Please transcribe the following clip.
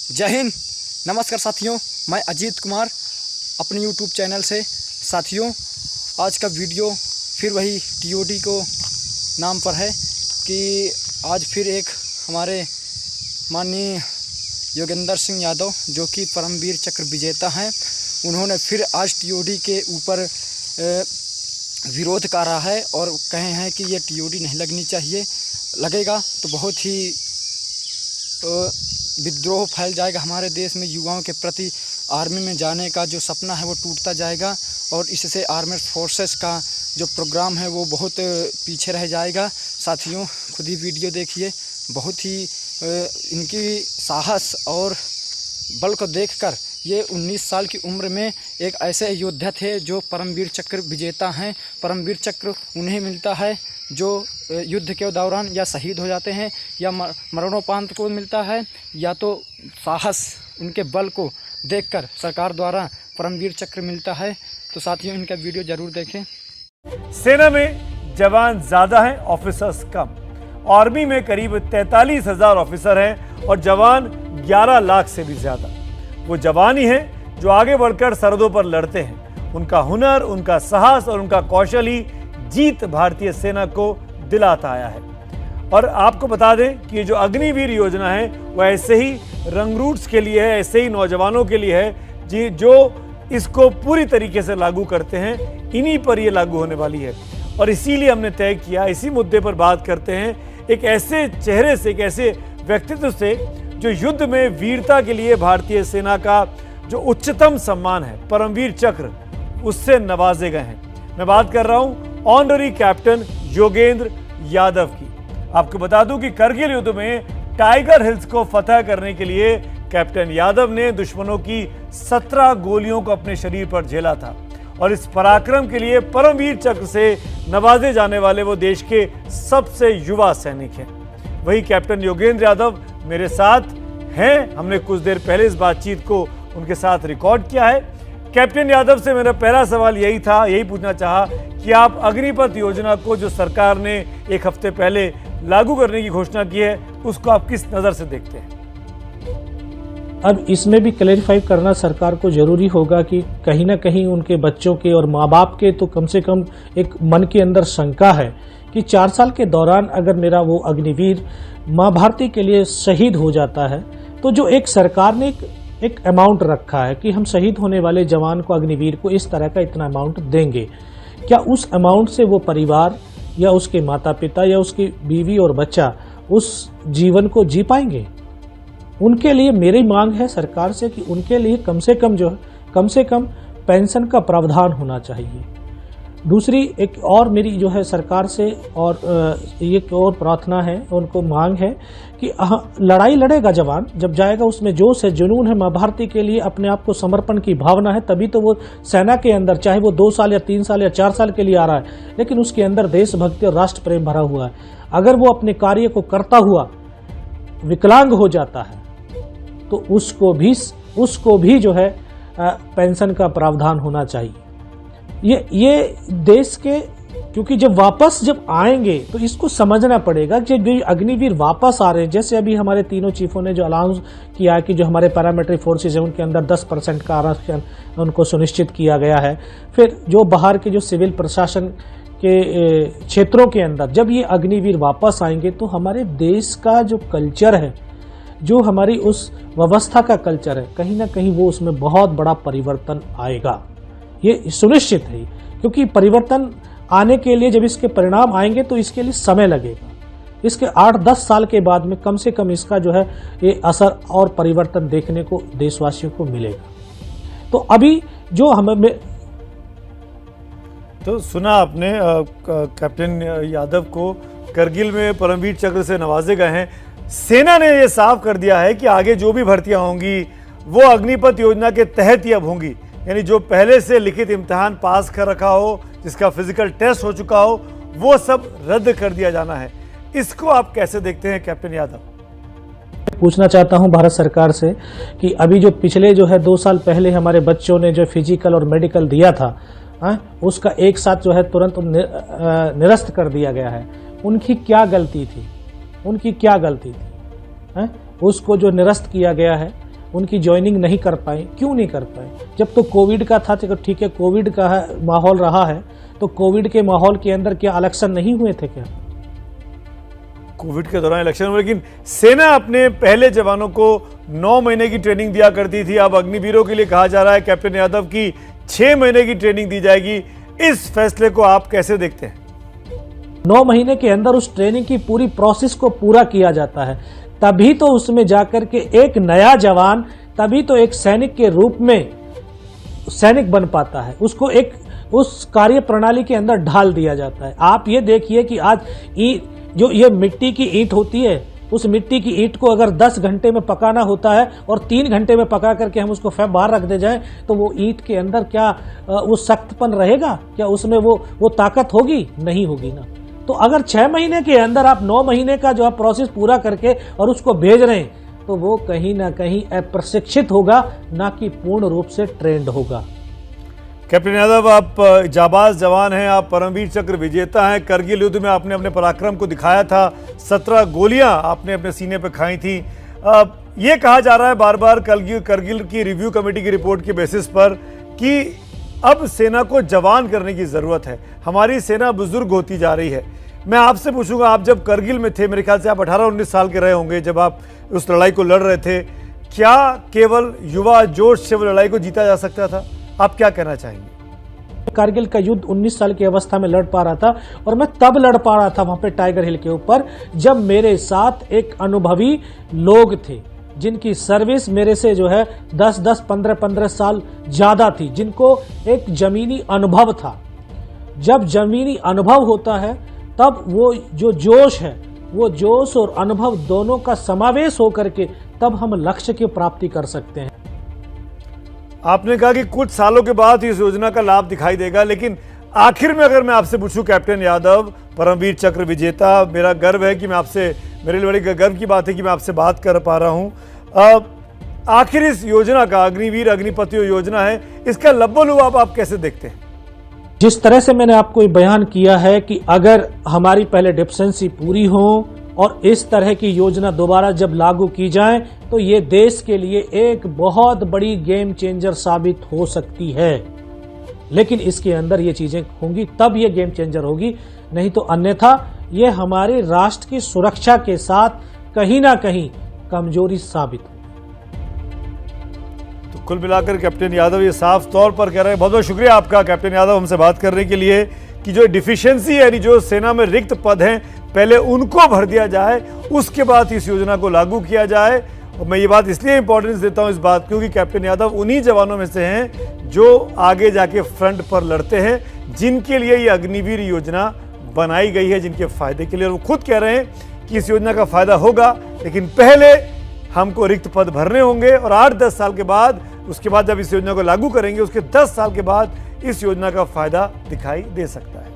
जय हिंद, नमस्कार साथियों। मैं अजीत कुमार अपने YouTube चैनल से। साथियों, आज का वीडियो फिर वही TOD को नाम पर है कि आज फिर एक हमारे माननीय योगेंद्र सिंह यादव जो कि परमवीर चक्र विजेता हैं, उन्होंने फिर आज TOD के ऊपर विरोध करा है और कहे हैं कि ये TOD नहीं लगनी चाहिए। लगेगा तो बहुत ही विद्रोह फैल जाएगा हमारे देश में। युवाओं के प्रति आर्मी में जाने का जो सपना है वो टूटता जाएगा और इससे आर्मेड फोर्सेस का जो प्रोग्राम है वो बहुत पीछे रह जाएगा। साथियों, खुद ही वीडियो देखिए। बहुत ही इनकी साहस और बल को देखकर ये 19 साल की उम्र में एक ऐसे योद्धा थे जो परमवीर चक्र विजेता हैं। परमवीर चक्र उन्हें मिलता है जो युद्ध के दौरान या शहीद हो जाते हैं या मरणोपरांत को मिलता है, या तो साहस उनके बल को देखकर सरकार द्वारा परमवीर चक्र मिलता है। तो साथियों, इनका वीडियो जरूर देखें। सेना में जवान ज़्यादा हैं, ऑफिसर्स कम। आर्मी में करीब 43,000 ऑफिसर हैं और जवान 11 लाख से भी ज़्यादा। वो जवान ही हैं जो आगे बढ़कर सरहदों पर लड़ते हैं। उनका हुनर, उनका साहस और उनका कौशल ही जीत भारतीय सेना को दिलाता आया है। और आपको बता दें कि ये जो अग्निवीर योजना है वो ऐसे ही रंगरूट्स के लिए है, ऐसे ही नौजवानों के लिए है जी जो इसको पूरी तरीके से लागू करते हैं। इन्हीं पर ये लागू होने वाली है और इसीलिए हमने तय किया, इसी मुद्दे पर बात करते हैं एक ऐसे चेहरे से, एक ऐसे व्यक्तित्व से जो युद्ध में वीरता के लिए भारतीय सेना का जो उच्चतम सम्मान है परमवीर चक्र, उससे नवाजे गए हैं। मैं बात कर रहा हूं ऑनररी कैप्टन योगेंद्र यादव की। आपको बता दूं कि करगिल युद्ध में टाइगर हिल्स को फतह करने के लिए कैप्टन यादव ने दुश्मनों की 17 गोलियों को अपने शरीर पर झेला था और इस पराक्रम के लिए परमवीर चक्र से नवाजे जाने वाले वो देश के सबसे युवा सैनिक हैं। वही कैप्टन योगेंद्र यादव मेरे साथ हैं। हमने कुछ देर पहले इस बातचीत को उनके साथ रिकॉर्ड किया है। कैप्टन यादव से मेरा पहला सवाल यही पूछना चाहा कि आप अग्निपथ योजना को जो सरकार ने एक हफ्ते पहले लागू करने की घोषणा की है, उसको आप किस नज़र से देखते हैं? अब इसमें भी क्लैरिफाई करना सरकार को जरूरी होगा कि कहीं ना कहीं उनके बच्चों के और माँ बाप के तो कम से कम एक मन के अंदर शंका है कि 4 साल के दौरान अगर मेरा वो अग्निवीर माँ भारती के लिए शहीद हो जाता है तो जो एक सरकार ने एक अमाउंट रखा है कि हम शहीद होने वाले जवान को, अग्निवीर को इस तरह का इतना अमाउंट देंगे, क्या उस अमाउंट से वो परिवार या उसके माता पिता या उसकी बीवी और बच्चा उस जीवन को जी पाएंगे? उनके लिए मेरी मांग है सरकार से कि उनके लिए कम से कम पेंशन का प्रावधान होना चाहिए। दूसरी एक और मेरी जो है सरकार से और एक और प्रार्थना है, उनको मांग है कि लड़ाई लड़ेगा जवान, जब जाएगा उसमें जोश है, जुनून है, माँ भारती के लिए अपने आप को समर्पण की भावना है, तभी तो वो सेना के अंदर, चाहे वो 2 साल या 3 साल या 4 साल के लिए आ रहा है, लेकिन उसके अंदर देशभक्ति और राष्ट्र प्रेम भरा हुआ है। अगर वो अपने कार्य को करता हुआ विकलांग हो जाता है तो उसको भी जो है पेंशन का प्रावधान होना चाहिए। ये देश के, क्योंकि जब आएंगे तो इसको समझना पड़ेगा कि जो अग्निवीर वापस आ रहे हैं, जैसे अभी हमारे तीनों चीफों ने जो अनाउंस किया कि जो हमारे पैरामिलिट्री फोर्सेज हैं उनके अंदर 10% का आरक्षण उनको सुनिश्चित किया गया है। फिर जो बाहर के जो सिविल प्रशासन के क्षेत्रों के अंदर जब ये अग्निवीर वापस आएंगे तो हमारे देश का जो कल्चर है, जो हमारी उस व्यवस्था का कल्चर है, कहीं ना कहीं वो उसमें बहुत बड़ा परिवर्तन आएगा। ये सुनिश्चित है, क्योंकि परिवर्तन आने के लिए जब इसके परिणाम आएंगे तो इसके लिए समय लगेगा। इसके 8-10 साल के बाद में कम से कम इसका जो है ये असर और परिवर्तन देखने को देशवासियों को मिलेगा। तो अभी जो हमें तो सुना आपने कैप्टन यादव को करगिल में परमवीर चक्र से नवाजे गए हैं। सेना ने यह साफ कर दिया है कि आगे जो भी भर्तियां होंगी वो अग्निपथ योजना के तहत ही अब होंगी, यानी जो पहले से लिखित इम्तिहान पास कर रखा हो, जिसका फिजिकल टेस्ट हो चुका हो, वो सब रद्द कर दिया जाना है। इसको आप कैसे देखते हैं कैप्टन यादव? पूछना चाहता हूं भारत सरकार से कि अभी जो पिछले जो है 2 साल पहले हमारे बच्चों ने जो फिजिकल और मेडिकल दिया था, उसका एक साथ जो है तुरंत निरस्त कर दिया गया है। उनकी क्या गलती थी? उसको जो निरस्त किया गया है उनकी ज्वाइनिंग नहीं कर पाए। क्यों नहीं कर पाए? जब तो कोविड का था, तो ठीक है, कोविड का माहौल रहा है, तो कोविड के माहौल के अंदर क्या इलेक्शन नहीं हुए थे क्या? कोविड के दौरान इलेक्शन हुए, लेकिन सेना अपने पहले जवानों को 9 महीने की ट्रेनिंग दिया करती थी। अब अग्निवीरों के लिए कहा जा रहा है कैप्टन यादव की 6 महीने की ट्रेनिंग दी जाएगी। इस फैसले को आप कैसे देखते हैं? 9 महीने के अंदर उस ट्रेनिंग की पूरी प्रोसेस को पूरा किया जाता है, तभी तो उसमें जाकर के एक नया जवान, तभी तो एक सैनिक के रूप में सैनिक बन पाता है। उसको एक उस कार्य प्रणाली के अंदर ढाल दिया जाता है। आप ये देखिए कि आज जो ये मिट्टी की ईंट होती है, उस मिट्टी की ईंट को अगर 10 घंटे में पकाना होता है और 3 घंटे में पका करके हम उसको बाहर रख दे जाएं, तो वो ईंट के अंदर क्या वो सख्तपन रहेगा? क्या उसमें वो ताकत होगी? नहीं होगी ना। तो अगर 6 महीने के अंदर आप 9 महीने का जो है प्रोसेस पूरा करके और उसको भेज रहे हैं, तो वो कहीं ना कहीं अप्रशिक्षित होगा, ना कि पूर्ण रूप से ट्रेंड होगा। कैप्टन यादव, आप जाबाज जवान हैं, आप परमवीर चक्र विजेता हैं। करगिल युद्ध में आपने अपने पराक्रम को दिखाया था, 17 गोलियां आपने अपने सीने पर खाई थी। ये कहा जा रहा है बार बार करगिल की रिव्यू कमेटी की रिपोर्ट के बेसिस पर कि अब सेना को जवान करने की ज़रूरत है, हमारी सेना बुजुर्ग होती जा रही है। मैं आपसे पूछूंगा, आप जब करगिल में थे, मेरे ख्याल से आप 18-19 साल के रहे होंगे जब आप उस लड़ाई को लड़ रहे थे, क्या केवल युवा जोश से वो लड़ाई को जीता जा सकता था? आप क्या कहना चाहेंगे? कारगिल का युद्ध 19 साल की अवस्था में लड़ पा रहा था, और मैं तब लड़ पा रहा था वहां पे टाइगर हिल के ऊपर, जब मेरे साथ एक अनुभवी लोग थे, जिनकी सर्विस मेरे से जो है 10-10, 15-15 साल ज्यादा थी, जिनको एक जमीनी अनुभव था। जब जमीनी अनुभव होता है, तब वो जो जोश है, वो जोश और अनुभव दोनों का समावेश होकर के तब हम लक्ष्य की प्राप्ति कर सकते हैं। आपने कहा कि कुछ सालों के बाद इस योजना का लाभ दिखाई देगा, लेकिन आखिर में अगर मैं आपसे पूछूं कैप्टन यादव, परमवीर चक्र विजेता, मेरा गर्व है कि मैं आपसे, मेरे लिए बड़ी गर्व की बात है कि मैं आपसे बात कर पा रहा हूं। आखिर इस योजना का, अग्निवीर अग्निपतियों योजना है, इसका लब्बो-लुआब आप कैसे देखते हैं? जिस तरह से मैंने आपको बयान किया है कि अगर हमारी पहले डिफिशिएंसी पूरी हो और इस तरह की योजना दोबारा जब लागू की जाए, तो ये देश के लिए एक बहुत बड़ी गेम चेंजर साबित हो सकती है। लेकिन इसके अंदर ये चीजें होंगी, तब ये गेम चेंजर होगी, नहीं तो अन्यथा ये हमारे राष्ट्र की सुरक्षा के साथ कहीं ना कहीं कमजोरी साबित हो। तो कुल मिलाकर कैप्टन यादव ये साफ तौर पर कह रहे हैं, बहुत बहुत शुक्रिया आपका कैप्टन यादव हमसे बात करने के लिए, कि जो डिफिशियंसी है, यानी जो सेना में रिक्त पद हैं, पहले उनको भर दिया जाए, उसके बाद इस योजना को लागू किया जाए। और मैं ये बात इसलिए इंपॉर्टेंस देता हूं इस बात, क्योंकि कैप्टन यादव उन्हीं जवानों में से हैं जो आगे जाके फ्रंट पर लड़ते हैं, जिनके लिए ये अग्निवीर योजना बनाई गई है, जिनके फायदे के लिए। और वो खुद कह रहे हैं कि इस योजना का फायदा होगा, लेकिन पहले हमको रिक्त पद भरने होंगे, और 8-10 साल के बाद, उसके बाद जब इस योजना को लागू करेंगे, उसके 10 साल के बाद इस योजना का फायदा दिखाई दे सकता है।